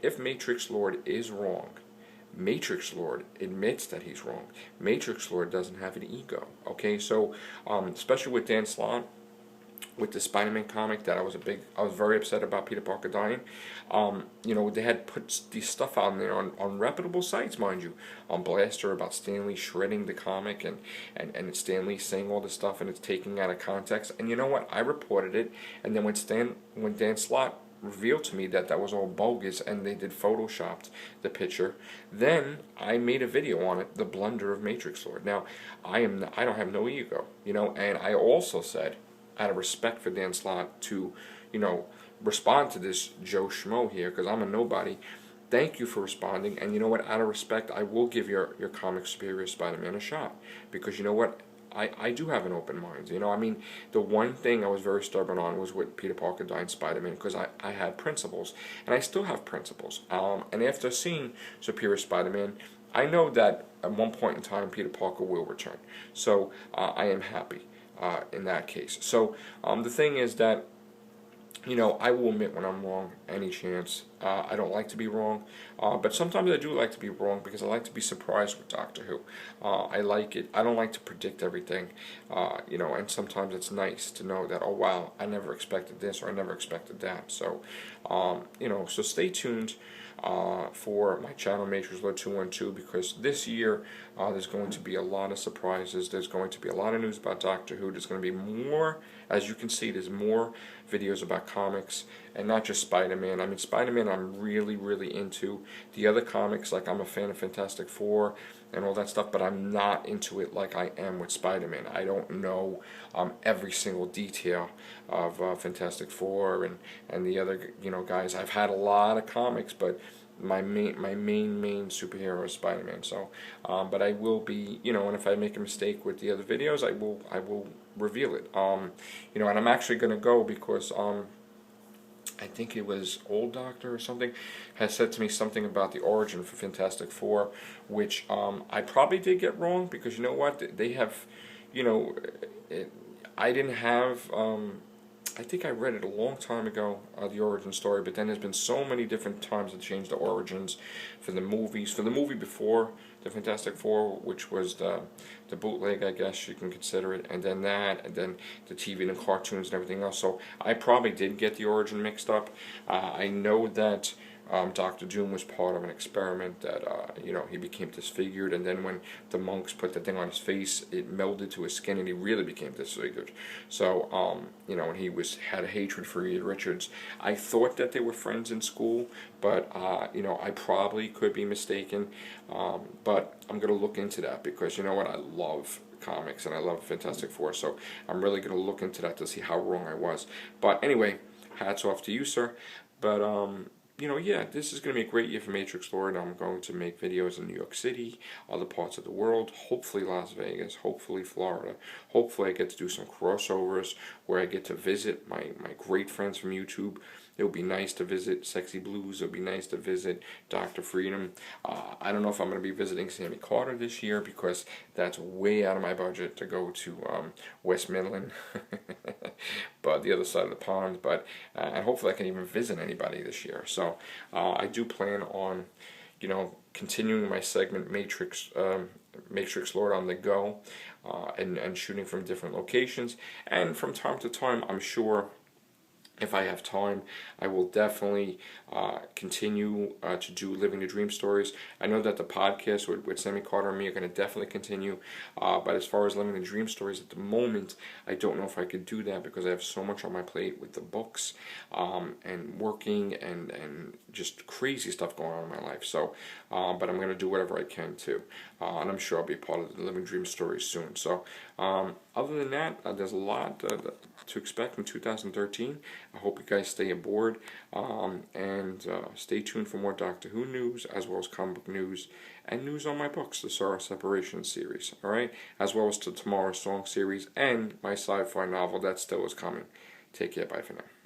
If Matrixlord is wrong, Matrixlord admits that he's wrong. Matrixlord doesn't have an ego. Okay, so especially with Dan Slott, with the Spider-Man comic, that I was very upset about Peter Parker dying. You know, they had put this stuff out there on reputable sites, mind you, on Blaster, about Stan Lee shredding the comic, and it's Stan Lee saying all this stuff and it's taking out of context. And you know what? I reported it, and then when Dan Slott revealed to me that that was all bogus and they did photoshopped the picture, then I made a video on it, the blunder of Matrixlord. Now, I don't have no ego, you know, and I also said, out of respect for Dan Slott, to, you know, respond to this Joe Schmo here, because I'm a nobody. Thank you for responding, and you know what, out of respect, I will give your comic superior Spider-Man a shot, because you know what, I do have an open mind. You know, I mean, the one thing I was very stubborn on was with Peter Parker dying Spider-Man, because I had principles, and I still have principles. And after seeing Superior Spider-Man, I know that at one point in time Peter Parker will return. So I am happy in that case. So the thing is that, you know, I will admit when I'm wrong, any chance. I don't like to be wrong, but sometimes I do like to be wrong, because I like to be surprised with Doctor Who. I like it. I don't like to predict everything, you know, and sometimes it's nice to know that, oh wow, I never expected this, or I never expected that. So, you know, so stay tuned for my channel, Matrixlord 212, because this year there's going to be a lot of surprises. There's going to be a lot of news about Doctor Who. There's going to be more, as you can see, there's more videos about comics, and not just Spider-Man. I mean, Spider-Man I'm really, really into. The other comics, like, I'm a fan of Fantastic Four and all that stuff, but I'm not into it like I am with Spider-Man. I don't know every single detail of Fantastic Four and the other, you know, guys. I've had a lot of comics, but my main superhero is Spider-Man. So, but I will be, you know, and if I make a mistake with the other videos, I will reveal it. You know, and I'm actually going to go, because I think it was Old Doctor or something has said to me something about the origin for Fantastic Four, which I probably did get wrong, because you know what, they have, you know, I didn't have, I think I read it a long time ago, the origin story, but then there's been so many different times to change the origins for the movies. For the movie before the Fantastic Four, which was the bootleg, I guess you can consider it, and then that, and then the TV and the cartoons and everything else. So I probably did get the origin mixed up. I know that Dr. Doom was part of an experiment that, you know, he became disfigured, and then when the monks put the thing on his face, it melded to his skin, and he really became disfigured. So, you know, and he had a hatred for Reed Richards. I thought that they were friends in school, but, you know, I probably could be mistaken, but I'm going to look into that, because, you know what, I love comics, and I love Fantastic Four, so I'm really going to look into that to see how wrong I was. But anyway, hats off to you, sir. But, you know, yeah, this is going to be a great year for Matrixlord. I'm going to make videos in New York City, other parts of the world, hopefully Las Vegas, hopefully Florida. Hopefully I get to do some crossovers where I get to visit my great friends from YouTube. It would be nice to visit Sexy Blues. It would be nice to visit Dr. Freedom. I don't know if I'm going to be visiting Sammy Carter this year, because that's way out of my budget to go to West Midland, but the other side of the pond. But and hopefully I can even visit anybody this year. So I do plan on, you know, continuing my segment Matrixlord on the go, and shooting from different locations. And from time to time, I'm sure, if I have time, I will definitely continue to do Living the Dream stories. I know that the podcast with Sammy Carter and me are going to definitely continue, but as far as Living the Dream stories at the moment, I don't know if I could do that, because I have so much on my plate with the books, and working, and just crazy stuff going on in my life. So, but I'm going to do whatever I can too, and I'm sure I'll be part of the Living Dream stories soon. So, other than that, there's a lot to expect in 2013. I hope you guys stay aboard, and stay tuned for more Doctor Who news, as well as comic book news, and news on my books, the Sorrow Separation series, alright? As well as the Tomorrow Song series, and my sci-fi novel that still is coming. Take care, bye for now.